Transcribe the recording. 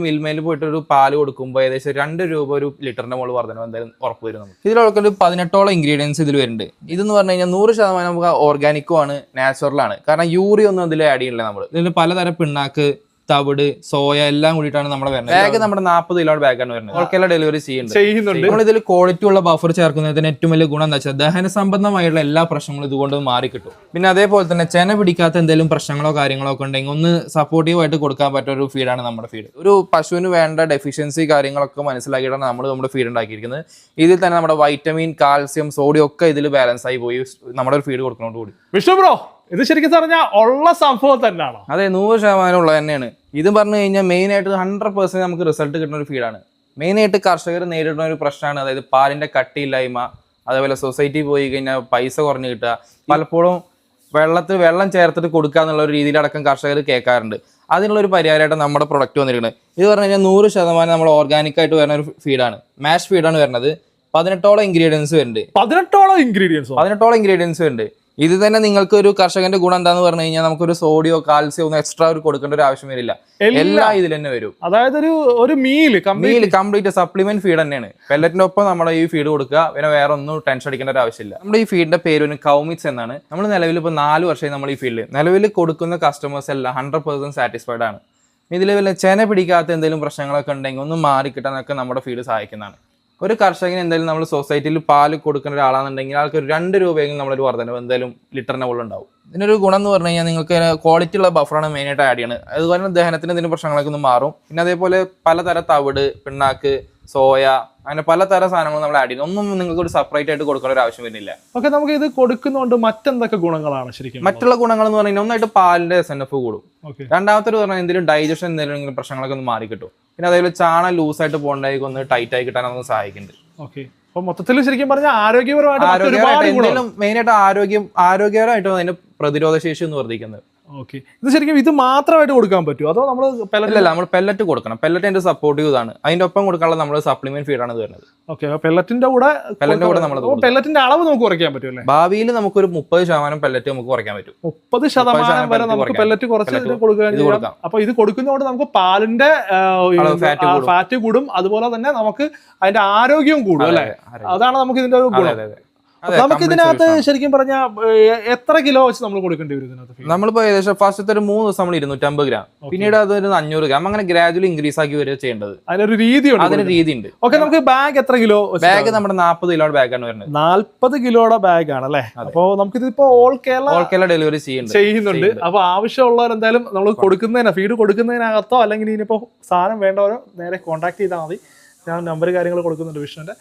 മിൽമയിൽ പോയിട്ട് ഒരു പാല് കൊടുക്കുമ്പോൾ ഏകദേശം 2 രൂപ ഒരു ലിറ്ററിന്റെ മുകളിൽ വർധനം എന്തായാലും ഉറപ്പ് വരും നമുക്ക്. ഇതിലൊക്കെ ഒരു 18ഓളം ഇൻഗ്രീഡിയൻസ് ഇതിൽ വരുന്നുണ്ട്. ഇതെന്ന് പറഞ്ഞു കഴിഞ്ഞാൽ 100% നമുക്ക് ഓർഗാനിക്കും ആണ്, നാച്ചുറലാണ്. കാരണം യൂറിയ ഒന്നും ഇതിൽ ആഡ് ചെയ്യില്ല. നമ്മൾ ഇതിൽ പലതരം പിണ്ണാക്ക്, തവിട്, സോയ എല്ലാം കൂടിയിട്ടാണ് നമ്മുടെ വരുന്നത്. ബാഗ് നമ്മുടെ 40 കിലോ ബാഗാണ് വരുന്നത്. ഓൾക്കെല്ലാം ഡെലിവറി ചെയ്യുന്നുണ്ട്. നമ്മൾ ഇതിൽ ക്വാളിറ്റി ഉള്ള ബഫർ ചേർക്കുന്നതിന് ഏറ്റവും വലിയ ഗുണം എന്താ വെച്ചാൽ ദഹന സംബന്ധമായുള്ള എല്ലാ പ്രശ്നങ്ങളും ഇതുകൊണ്ട് മാറി കിട്ടും. പിന്നെ അതേപോലെ തന്നെ ചെന പിടിക്കാത്ത എന്തെങ്കിലും പ്രശ്നങ്ങളോ കാര്യങ്ങളോ ഒക്കെ ഉണ്ടെങ്കിൽ ഒന്ന് സപ്പോർട്ടീവ് ആയിട്ട് കൊടുക്കാൻ പറ്റുന്ന ഒരു ഫീഡാണ് നമ്മുടെ ഫീഡ്. ഒരു പശുവിന് വേണ്ട ഡെഫിഷ്യൻസി കാര്യങ്ങളൊക്കെ മനസ്സിലാക്കിയിട്ടാണ് നമ്മൾ നമ്മുടെ ഫീഡ് ഉണ്ടാക്കിയിരിക്കുന്നത്. ഇതിൽ തന്നെ നമ്മുടെ വൈറ്റമിൻ, കാൽസ്യം, സോഡിയം ഒക്കെ ഇതിൽ ബാലൻസ് ആയി പോയി നമ്മുടെ ഒരു ഫീഡ് കൊടുക്കുന്നതോടുകൂടി. വിഷ്ണു ബ്രോ, ഇത് ശരിക്കും പറഞ്ഞാൽ ഉള്ള സംഭവം തന്നെയാണോ? അതെ, 100% ഉള്ളത് തന്നെയാണ്. ഇത് പറഞ്ഞു കഴിഞ്ഞാൽ മെയിൻ ആയിട്ട് 100% നമുക്ക് റിസൾട്ട് കിട്ടുന്ന ഒരു ഫീഡാണ്. മെയിനായിട്ട് കർഷകർ നേരിടുന്ന ഒരു പ്രശ്നമാണ്, അതായത് പാലിന്റെ കട്ടിയില്ലായ്മ. അതേപോലെ സൊസൈറ്റി പോയി കഴിഞ്ഞാൽ പൈസ കുറഞ്ഞു കിട്ടുക. പലപ്പോഴും വെള്ളം ചേർത്തിട്ട് കൊടുക്കുക എന്നുള്ള ഒരു രീതിയിലടക്കം കർഷകർ കേൾക്കാറുണ്ട്. അതിനുള്ളൊരു പരിഹാരമായിട്ട് നമ്മുടെ പ്രൊഡക്റ്റ് വന്നിരിക്കുന്നത്. ഇത് പറഞ്ഞു കഴിഞ്ഞാൽ 100% നമ്മൾ ഓർഗാനിക് ആയിട്ട് വരുന്ന ഒരു ഫീഡാണ്. മാഷ് ഫീഡാണ് വരുന്നത്. 18ഓളം ഇൻഗ്രീഡിയൻസ് വരുന്നുണ്ട്. 18ഓളം ഇൻഗ്രീഡിയൻസ് വരുന്നുണ്ട്. ഇത് തന്നെ നിങ്ങൾക്ക് ഒരു കർഷകന്റെ ഗുണം എന്താന്ന് പറഞ്ഞു കഴിഞ്ഞാൽ നമുക്കൊരു സോഡിയോ, കാൽസ്യോ ഒന്നും എക്സ്ട്രാ ഒരു കൊടുക്കേണ്ട ഒരു ആവശ്യം വരില്ല. എല്ലാം ഇതിൽ തന്നെ വരും. അതായത് ഒരു മീൽ കംപ്ലീറ്റ് സപ്ലിമെന്റ് ഫീഡ് തന്നെയാണ്. പെല്ലറ്റിന്റെ ഒപ്പം നമ്മുടെ ഈ ഫീഡ് കൊടുക്കുക. പിന്നെ വേറെ ഒന്നും ടെൻഷൻ അടിക്കേണ്ട ഒരു ആവശ്യമില്ല. നമ്മുടെ ഈ ഫീഡിന്റെ പേര് കൗമിക്സ് എന്നാണ്. നമ്മൾ നിലവിൽ ഇപ്പോൾ 4 വർഷമായി നമ്മൾ ഈ ഫീൽഡിൽ നിലവിൽ കൊടുക്കുന്ന കസ്റ്റമേഴ്സ് എല്ലാം 100% സാറ്റിസ്ഫൈഡ് ആണ്. ഇതിൽ വല്ല ചെന പിടിക്കാത്ത എന്തെങ്കിലും പ്രശ്നങ്ങളൊക്കെ ഉണ്ടെങ്കിൽ ഒന്ന് മാറിക്കിട്ടാനൊക്കെ നമ്മുടെ ഫീഡ് സഹായിക്കുന്നതാണ്. ഒരു കർഷകന് എന്തായാലും നമ്മൾ സൊസൈറ്റിയിൽ പാല് കൊടുക്കുന്ന ഒരാളാണെന്നുണ്ടെങ്കിൽ ആൾക്ക് ഒരു 2 രൂപയെങ്കിലും നമ്മളൊരു വർധനം എന്തായാലും ലിറ്ററിന്റെ മുകളിൽ ഉണ്ടാവും. ഇതിനൊരു ഗുണം എന്ന് പറഞ്ഞു കഴിഞ്ഞാൽ നിങ്ങൾക്ക് ക്വാളിറ്റി ഉള്ള ബഫറാണ് മെയിനായിട്ട് ആഡ് ചെയ്യുന്നത്. അതുപോലെ തന്നെ ദഹനത്തിന് ഇതിന് പ്രശ്നങ്ങളൊക്കെ ഒന്ന് മാറും. പിന്നെ അതേപോലെ പലതരം തവിട്, പിണ്ണാക്ക്, സോയ, അങ്ങനെ പലതരം സാധനങ്ങൾ നമ്മൾ ആഡ് ചെയ്യുന്നു. ഒന്നും നിങ്ങൾക്ക് ഒരു സെപ്പറേറ്റ് ആയിട്ട് കൊടുക്കേണ്ട ഒരു ആവശ്യം വരുന്നില്ല. ഓക്കെ, നമുക്ക് ഇത് കൊടുക്കുന്നതുകൊണ്ട് മറ്റെന്തൊക്കെ ഗുണങ്ങളാണ് ശരിക്കും? മറ്റുള്ള ഗുണങ്ങൾ എന്ന് പറഞ്ഞാൽ ഒന്നായിട്ട് പാലിന്റെ SNF കൂടും. രണ്ടാമത്തെ പറഞ്ഞാൽ എന്തെങ്കിലും ഡൈജഷൻ എന്തെങ്കിലും പ്രശ്നങ്ങളൊക്കെ ഒന്ന് മാറി കിട്ടും. പിന്നെ അതേപോലെ ചാണകം ലൂസായിട്ട് പോകണ്ടായിരിക്കും ഒന്ന് ടൈറ്റ് ആയി കിട്ടാനൊന്നും സഹായിക്കുന്നുണ്ട്. ഓക്കെ, അപ്പൊ മൊത്തത്തിൽ ശരിക്കും പറഞ്ഞാൽ ആരോഗ്യപരമായിട്ട് മെയിനായിട്ട് ആരോഗ്യപരമായിട്ട് അതിന്റെ പ്രതിരോധ ശേഷി ഒന്ന് വർദ്ധിക്കുന്നത്. ഓക്കെ, ഇത് ശരിക്കും ഇത് മാത്രമായിട്ട് കൊടുക്കാൻ പറ്റുമോ അതോ നമ്മൾ നമ്മൾ പെല്ലറ്റ് കൊടുക്കണം. പെല്ലറ്റ് അതിന്റെ സപ്പോർട്ടീവ് ഇതാണ്. അതിന്റെ ഒപ്പം കൊടുക്കാനുള്ള നമ്മൾ സപ്ലിമെന്റ് ഫീഡാണ് വരുന്നത്. ഓക്കെ, പെല്ലറ്റിന്റെ കൂടെ നമ്മൾ പെല്ലറ്റിന്റെ അളവ് നമുക്ക് കുറയ്ക്കാൻ പറ്റുമല്ലേ? ഭാവിയിൽ നമുക്കൊരു 30% പെല്ലറ്റ് നമുക്ക് കുറയ്ക്കാൻ പറ്റും. 30% വരെ നമുക്ക് പെല്ലറ്റ് കുറച്ച് കൊടുക്കാം. അപ്പൊ ഇത് കൊടുക്കുന്നതുകൊണ്ട് നമുക്ക് പാലിന്റെ ഫാറ്റ് കൂടും, അതുപോലെ തന്നെ നമുക്ക് അതിന്റെ ആരോഗ്യവും കൂടും അല്ലെ? അതാണ് നമുക്ക് ഇതിന്റെ ഒരു ഗുണം. നമുക്ക് ഇതിനകത്ത് ശരിക്കും പറഞ്ഞാൽ എത്ര കിലോ വെച്ച് നമ്മൾ കൊടുക്കേണ്ടി വരും ഇതിനകത്ത്? നമ്മളിപ്പോ ഏകദേശം ഫസ്റ്റത്തെ ഒരു 3 ദിവസം നമ്മൾ 250 ഗ്രാം, പിന്നീട് അതൊരു 500 ഗ്രാം, അങ്ങനെ ഗ്രാജുവലി ഇൻക്രീസ് ആക്കി വരിക ചെയ്യേണ്ടത്. അതിനൊരു രീതിയുണ്ട്. ഓക്കെ, നമുക്ക് ബാഗ് എത്ര കിലോ? ബാഗ് നമ്മുടെ 40 കിലോയുടെ ബാഗാണ് വരുന്നത്. 40 കിലോയുടെ ബാഗ് ആണ് അല്ലേ? അപ്പൊ നമുക്ക് ഇതിപ്പോ ഓൾ കേരള ഡെലിവറി ചെയ്യുന്നുണ്ട്. അപ്പൊ ആവശ്യമുള്ളവർ എന്തായാലും നമ്മൾ ഫീഡ് കൊടുക്കുന്നതിനകത്തോ അല്ലെങ്കിൽ ഇനിയിപ്പോ സാധനം വേണ്ടവരോ നേരെ കോൺടാക്ട് ചെയ്താൽ മതി. ഞാൻ നമ്പർ കാര്യങ്ങൾ കൊടുക്കുന്നുണ്ട് വിഷ്ണുവിന്റെ.